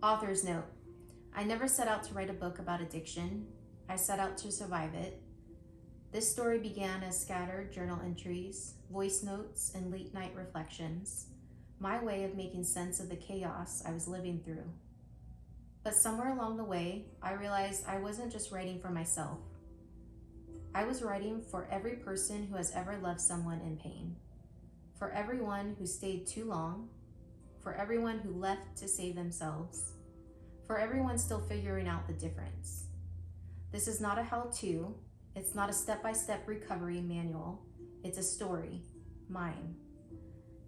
Author's note. I never set out to write a book about addiction. I set out to survive it. This story began as scattered journal entries, voice notes, and late night reflections, my way of making sense of the chaos I was living through. But somewhere along the way, I realized I wasn't just writing for myself. I was writing for every person who has ever loved someone in pain, for everyone who stayed too long, for everyone who left to save themselves, for everyone still figuring out the difference. This is not a how-to. It's not a step-by-step recovery manual. It's a story, mine.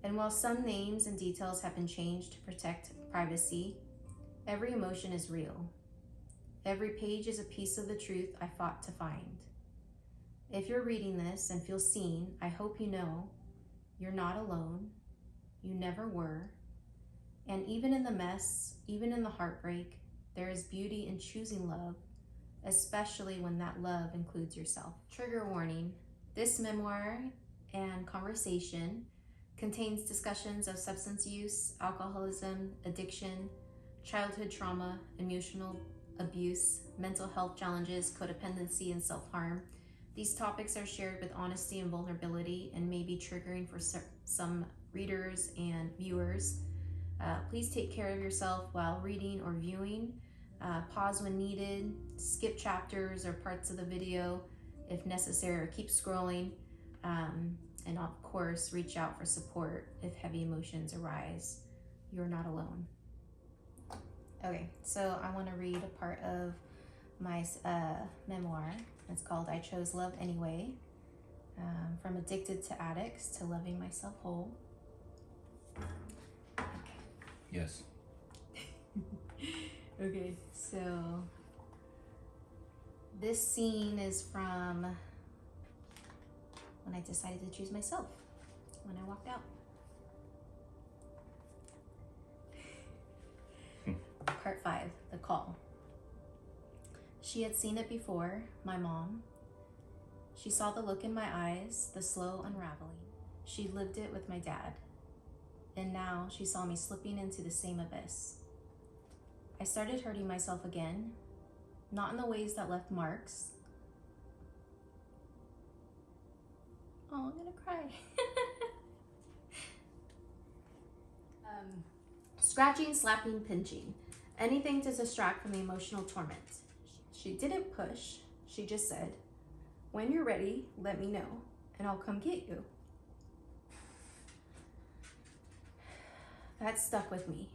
And while some names and details have been changed to protect privacy, every emotion is real. Every page is a piece of the truth I fought to find. If you're reading this and feel seen, I hope you know you're not alone. You never were. And even in the mess, even in the heartbreak, there is beauty in choosing love, especially when that love includes yourself. Trigger warning. This memoir and conversation contains discussions of substance use, alcoholism, addiction, childhood trauma, emotional abuse, mental health challenges, codependency, and self-harm. These topics are shared with honesty and vulnerability and may be triggering for some readers and viewers. Please take care of yourself while reading or viewing. Pause when needed, skip chapters or parts of the video if necessary, or keep scrolling. And of course, reach out for support if heavy emotions arise. You're not alone. Okay, so I want to read a part of my memoir. It's called I Chose Love Anyway, from Addicted to Addicts to Loving Myself Whole. Okay. Yes. Okay, so this scene is from when I decided to choose myself, when I walked out. Part 5, the call. She had seen it before, my mom. She saw the look in my eyes, the slow unraveling. She lived it with my dad. And now she saw me slipping into the same abyss. I started hurting myself again, not in the ways that left marks. Oh, I'm gonna cry. Scratching, slapping, pinching. Anything to distract from the emotional torment. She didn't push, she just said, when you're ready, let me know, and I'll come get you. That stuck with me.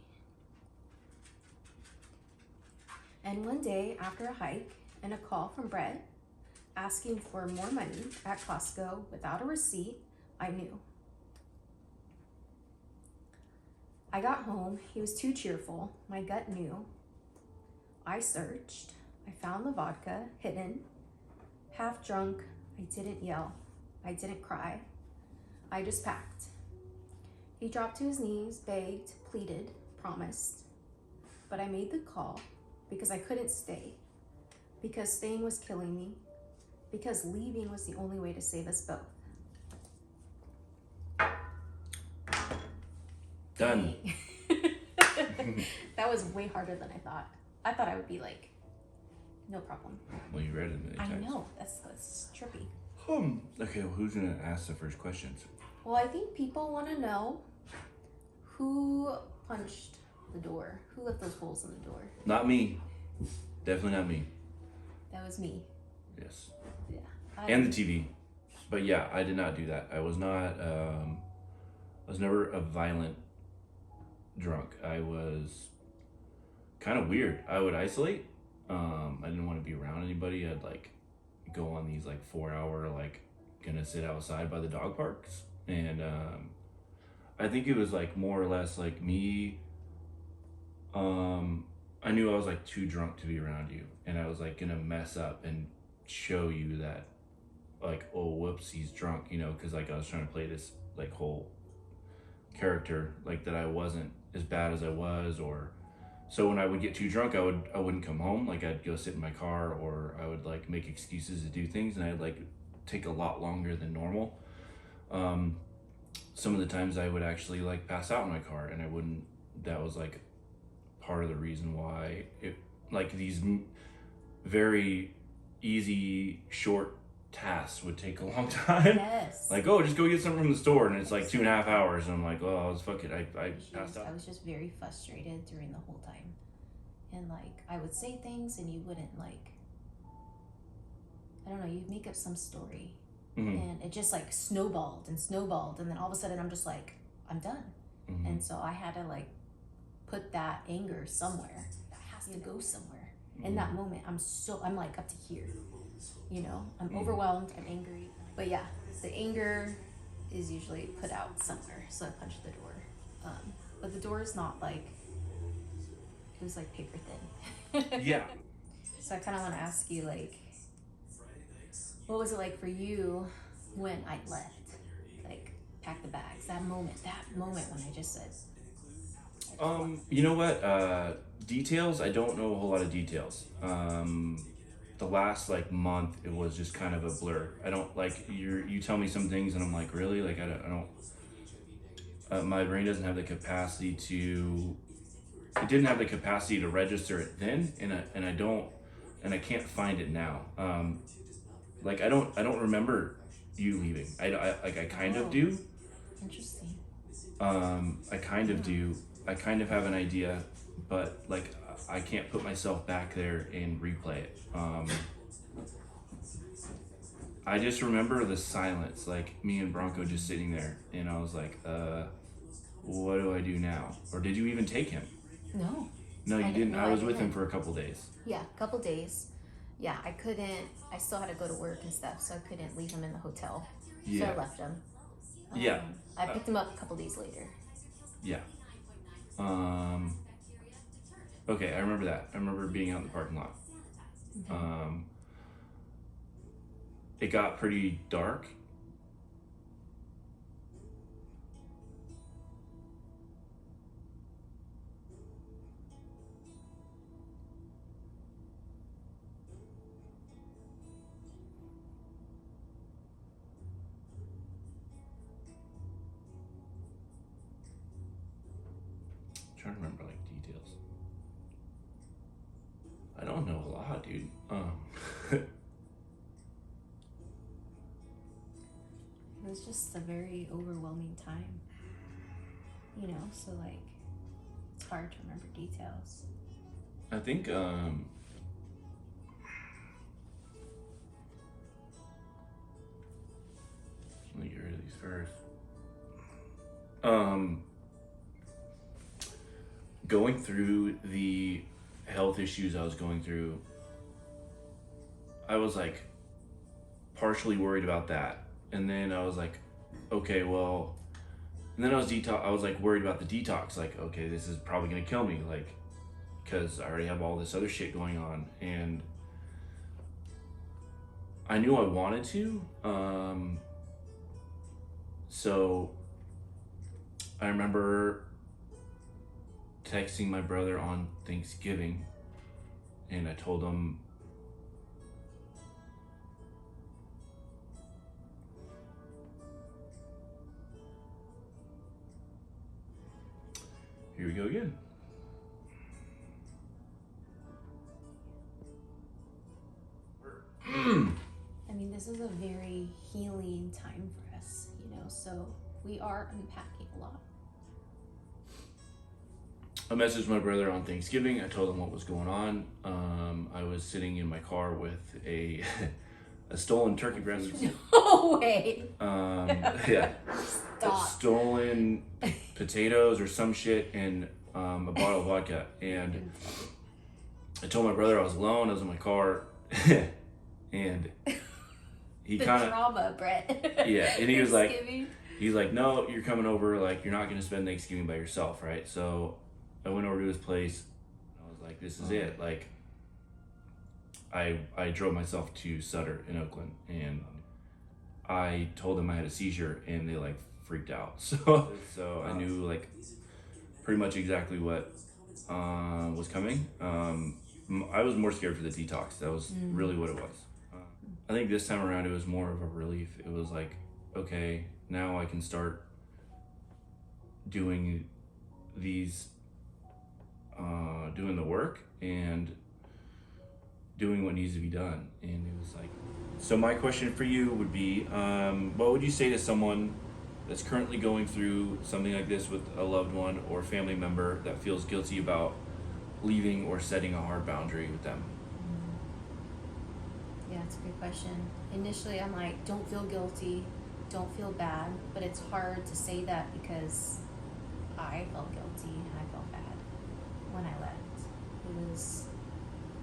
And one day, after a hike and a call from Brett asking for more money at Costco without a receipt, I knew. I got home, he was too cheerful, my gut knew. I searched, I found the vodka hidden, half drunk. I didn't yell, I didn't cry, I just packed. He dropped to his knees, begged, pleaded, promised. But I made the call because I couldn't stay, because staying was killing me, because leaving was the only way to save us both. Done. That was way harder than I thought. I thought I would be like, no problem. Well, you read it many times. I know, that's trippy. Okay, well, who's gonna ask the first questions? Well, I think people want to know who punched the door, who left those holes in the door. Not me. Definitely not me. That was me. Yes. Yeah. And the TV. But yeah, I did not do that. I was not, I was never a violent drunk. I was kind of weird. I would isolate. I didn't want to be around anybody. I'd like go on these like 4-hour, like gonna sit outside by the dog parks. And I think it was like more or less like me. I knew I was like too drunk to be around you, and I was like gonna mess up and show you that like, oh whoops, he's drunk, you know, because like I was trying to play this like whole character, like that I wasn't as bad as I was. Or so when I would get too drunk, I wouldn't come home. Like I'd go sit in my car, or I would like make excuses to do things, and I'd like take a lot longer than normal. Some of the times I would actually like pass out in my car, and I wouldn't, that was like part of the reason why it, like these very easy, short tasks would take a long time. Yes. Like, oh, just go get something from the store, and it's like 2.5 hours, and I'm like, oh, I was fuck it, I passed out. I was just very frustrated during the whole time, and like I would say things, and you wouldn't like. I don't know. You'd make up some story, and it just like snowballed, and then all of a sudden I'm just like, I'm done, and so I had to like put that anger somewhere. That has to go somewhere. In that moment, I'm like up to here, you know. I'm overwhelmed. I'm angry, but yeah, the anger is usually put out somewhere. So I punched the door, but the door is not like it was like paper thin. Yeah. So I kind of want to ask you, like, what was it like for you when I left? Like, pack the bags. That moment when I just said. You know what? Details. I don't know a whole lot of details. The last like month, it was just kind of a blur. I don't like you tell me some things, and I'm like, really? Like I don't. My brain doesn't have the capacity to. It didn't have the capacity to register it then, and I can't find it now. Like I don't remember you leaving. I kind of do. Interesting. I kind of do. I kind of have an idea, but like I can't put myself back there and replay it. I just remember the silence, like me and Bronco just sitting there, and I was like, what do I do now? Or did you even take him? No. No, you didn't. No, I was I with him didn't. for a couple days. Yeah, a couple days. Yeah, I couldn't. I still had to go to work and stuff, so I couldn't leave him in the hotel. Yeah. So I left him. Yeah. I picked him up a couple days later. Yeah. Okay, I remember that. I remember being out in the parking lot. It got pretty dark. I'm trying to remember like details. I don't know a lot, dude. It was just a very overwhelming time, you know, so like it's hard to remember details. I think let me get rid of these first. Going through the health issues I was going through, I was like partially worried about that. And then I was like, okay, well, and then I was like worried about the detox. Like, okay, this is probably gonna kill me. Like, cause I already have all this other shit going on. And I knew I wanted to. So I remember texting my brother on Thanksgiving, and I told him, here we go again. I mean, this is a very healing time for us, you know, so we are unpacking a lot. I messaged my brother on Thanksgiving. I told him what was going on. I was sitting in my car with a a stolen turkey breast. No way. Yeah. Stop. Stolen potatoes or some shit and a bottle of vodka. And I told my brother I was alone. I was in my car, and he The kind of drama, Brett. yeah. And he was like, Thanksgiving. he's like, no, you're coming over. Like, you're not gonna spend Thanksgiving by yourself, right? So I went over to his place. I was like, this is it. Like, I drove myself to Sutter in Oakland, and I told them I had a seizure, and they like freaked out. So I knew like pretty much exactly what was coming. I was more scared for the detox. That was really what it was. I think this time around it was more of a relief. It was like, okay, now I can start doing these doing the work and doing what needs to be done. And it was like, so my question for you would be, what would you say to someone that's currently going through something like this with a loved one or family member that feels guilty about leaving or setting a hard boundary with them? Yeah, it's a good question. Initially, I'm like, don't feel guilty, don't feel bad, but it's hard to say that because I felt guilty and I felt bad when I left.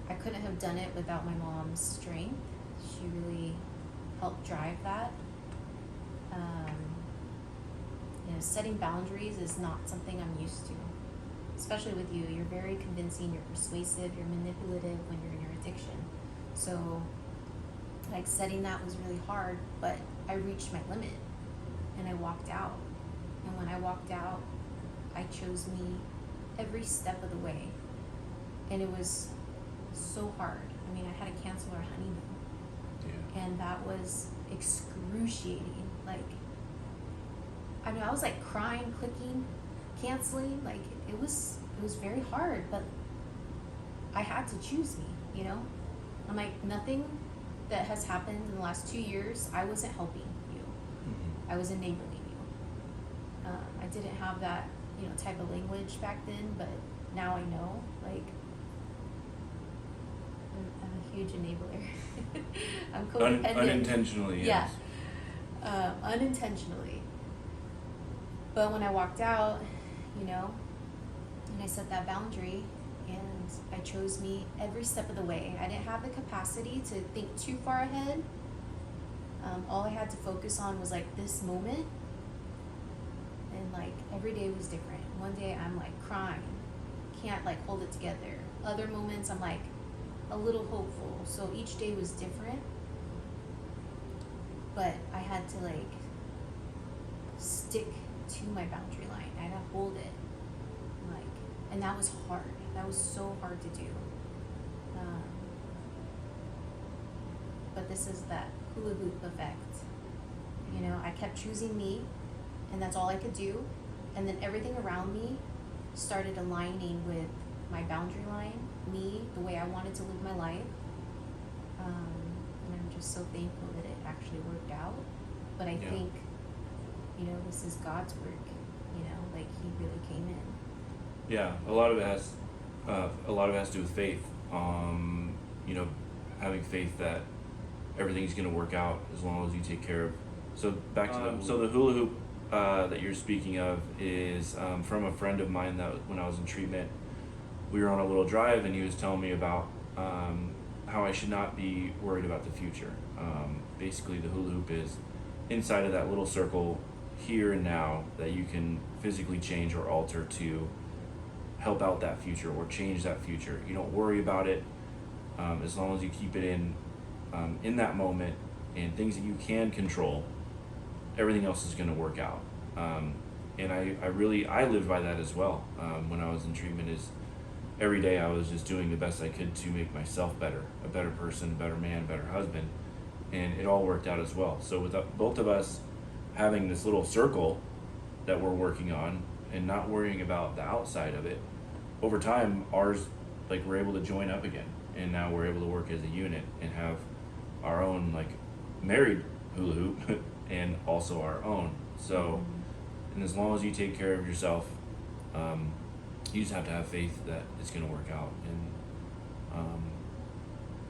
I couldn't have done it without my mom's strength. She really helped drive that. Setting boundaries is not something I'm used to, especially with you. You're very convincing, you're persuasive, you're manipulative when you're in your addiction. So, like, setting that was really hard, but I reached my limit and I walked out. And when I walked out, I chose me every step of the way. And it was so hard. I mean, I had to cancel our honeymoon. Yeah. And that was excruciating. Like, I mean, I was like crying, clicking, canceling. Like, it was very hard, but I had to choose me, you know? I'm like, nothing that has happened in the last 2 years, I wasn't helping you. I was enabling you. I didn't have that, type of language back then, but now I know, like, I'm a huge enabler. I'm codependent. Unintentionally, yes. Yeah. Unintentionally. But when I walked out, and I set that boundary, and I chose me every step of the way. I didn't have the capacity to think too far ahead. All I had to focus on was like this moment, and like every day was different. One day I'm like crying, can't like hold it together. Other moments I'm like a little hopeful. So each day was different, but I had to like stick to my boundary line. I had to hold it, like, and that was hard. That was so hard to do. But this is that hula hoop effect. I kept choosing me, and that's all I could do. And then everything around me started aligning with my boundary line, me, the way I wanted to live my life. And I'm just so thankful that it actually worked out. But I think, this is God's work. Like He really came in. Yeah, a lot of it has to do with faith. Having faith that everything's going to work out as long as you take care of. So back to the hula hoop that you're speaking of is from a friend of mine that when I was in treatment, we were on a little drive and he was telling me about how I should not be worried about the future. Basically, the hula hoop is inside of that little circle here and now that you can physically change or alter to help out that future or change that future. You don't worry about it as long as you keep it in that moment and things that you can control. Everything else is going to work out. And I lived by that as well. When I was in treatment, is every day I was just doing the best I could to make myself better, a better person, better man, better husband, and it all worked out as well. So with both of us having this little circle that we're working on and not worrying about the outside of it, over time ours, like, we're able to join up again, and now we're able to work as a unit and have our own like married hula hoop and also our own. So, and as long as you take care of yourself, you just have to have faith that it's going to work out, and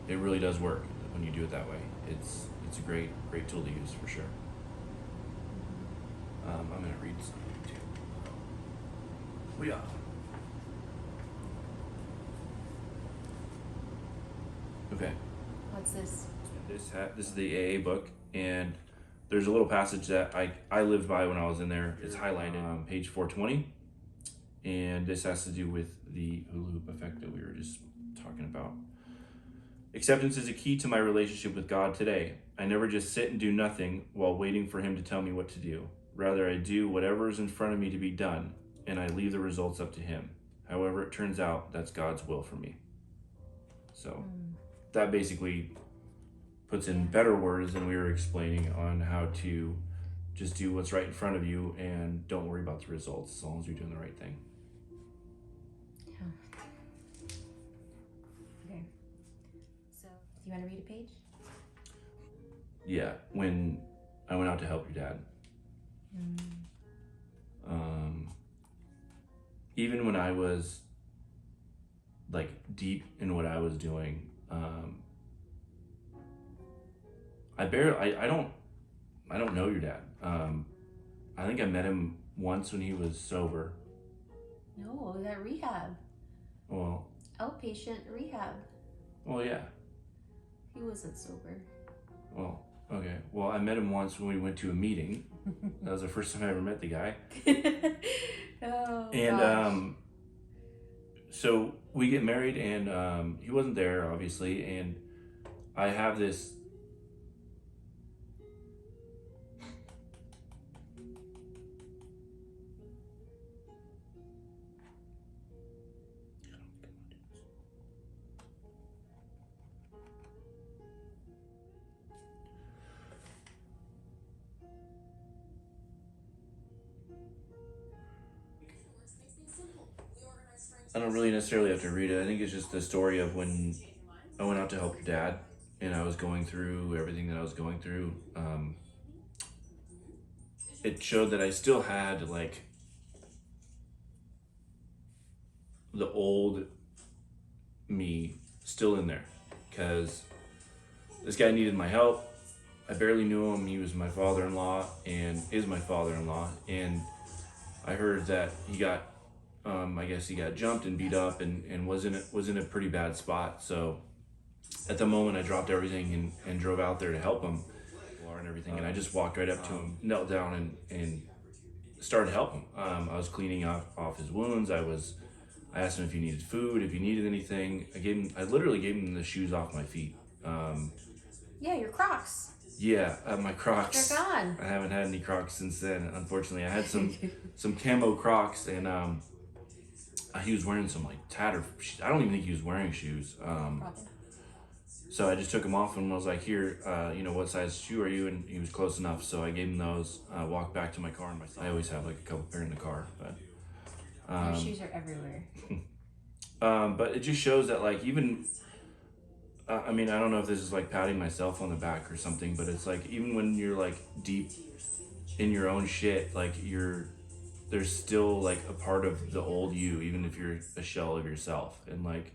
it really does work when you do it that way. It's a great tool to use for sure. I'm going to read something too. We are. Okay. What's this? This is the AA book, and there's a little passage that I lived by when I was in there. It's highlighted on page 420, and this has to do with the hula hoop effect that we were just talking about. Acceptance is a key to my relationship with God today. I never just sit and do nothing while waiting for Him to tell me what to do. Rather, I do whatever is in front of me to be done, and I leave the results up to Him. However it turns out, that's God's will for me. So that basically puts in better words than we were explaining on how to just do what's right in front of you and don't worry about the results as long as you're doing the right thing. Yeah. You want to read a page? Yeah, when I went out to help your dad. Even when I was like deep in what I was doing, I don't know your dad. I think I met him once when he was sober. No, it was at rehab. Well, Outpatient rehab. well, yeah. He wasn't sober. Well, okay. Well, I met him once when we went to a meeting. That was the first time I ever met the guy. Oh, And gosh. so we get married, and he wasn't there, obviously. And I have this. I don't really necessarily have to read it. I think it's just the story of when I went out to help your dad, and I was going through everything that I was going through. It showed that I still had like the old me still in there, because this guy needed my help. I barely knew him. He was my father-in-law and is my father-in-law, and I heard that he got, I guess he got jumped and beat up, and was in a pretty bad spot. So at the moment, I dropped everything and drove out there to help him and everything. And I just walked right up to him, knelt down, and started to help him. I was cleaning off his wounds. I asked him if he needed food, if he needed anything. I literally gave him the shoes off my feet. Yeah, your Crocs. Yeah, my Crocs. They're gone. I haven't had any Crocs since then, unfortunately. I had some camo Crocs, and he was wearing some like tattered. I don't even think he was wearing shoes. Probably. So I just took them off and was like, "Here, what size shoe are you?" And he was close enough, so I gave him those. Walked back to my car, and I always have like a couple pair in the car, but Your shoes are everywhere. but it just shows that like even. I mean, I don't know if this is like patting myself on the back or something, but it's like even when you're like deep in your own shit, like there's still like a part of the old you, even if you're a shell of yourself. And like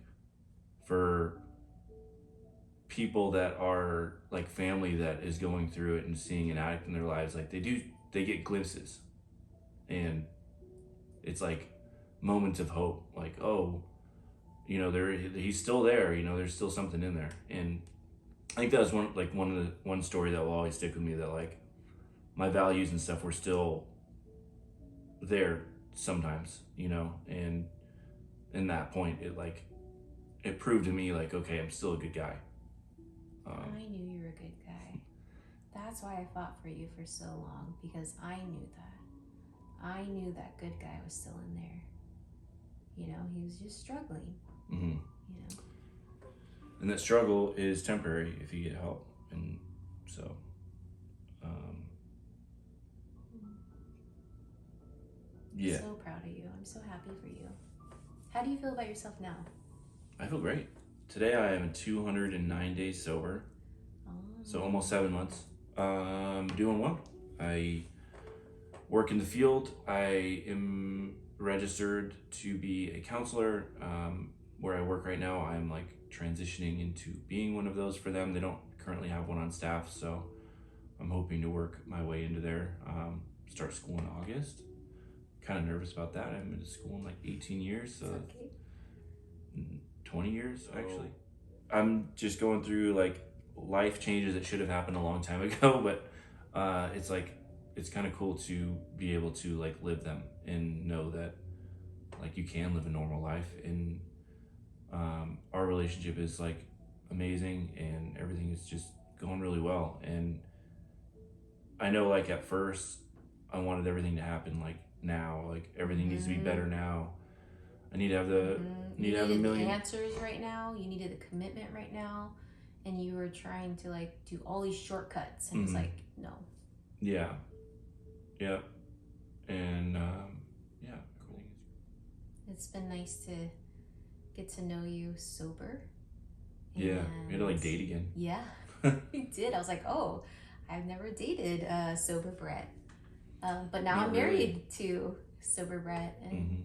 for people that are like family that is going through it and seeing an addict in their lives, like they get glimpses, and it's like moments of hope, like, oh, he's still there, there's still something in there. And I think that was one story that will always stick with me, that like my values and stuff were still there sometimes, and in that point it proved to me like, okay, I'm still a good guy. I knew you were a good guy. That's why I fought for you for so long, because I knew that good guy was still in there. He was just struggling. Mm-hmm. And that struggle is temporary if you get help. And so yeah. I'm so proud of you. I'm so happy for you. How do you feel about yourself now? I feel great. Today I am 209 days sober. So almost 7 months. Doing well. I work in the field. I am registered to be a counselor. Where I work right now, I'm like transitioning into being one of those for them. They don't currently have one on staff, so I'm hoping to work my way into there. Start school in August. Kind of nervous about that. I haven't been to school in like 18 years, so okay. 20 years actually. I'm just going through like life changes that should have happened a long time ago, but it's kind of cool to be able to like live them and know that like you can live a normal life. And our relationship is like amazing, and everything is just going really well. And I know like at first I wanted everything to happen like now, like everything needs to be better now. I need to have you have a million answers right now. You needed a commitment right now, and you were trying to like do all these shortcuts, and it's like, no. Yeah. And yeah, cool. It's been nice to get to know you sober Yeah, we had to like date again. Yeah, we did. I was like, oh, I've never dated sober Brett. But now Not I'm really. married to sober Brett, and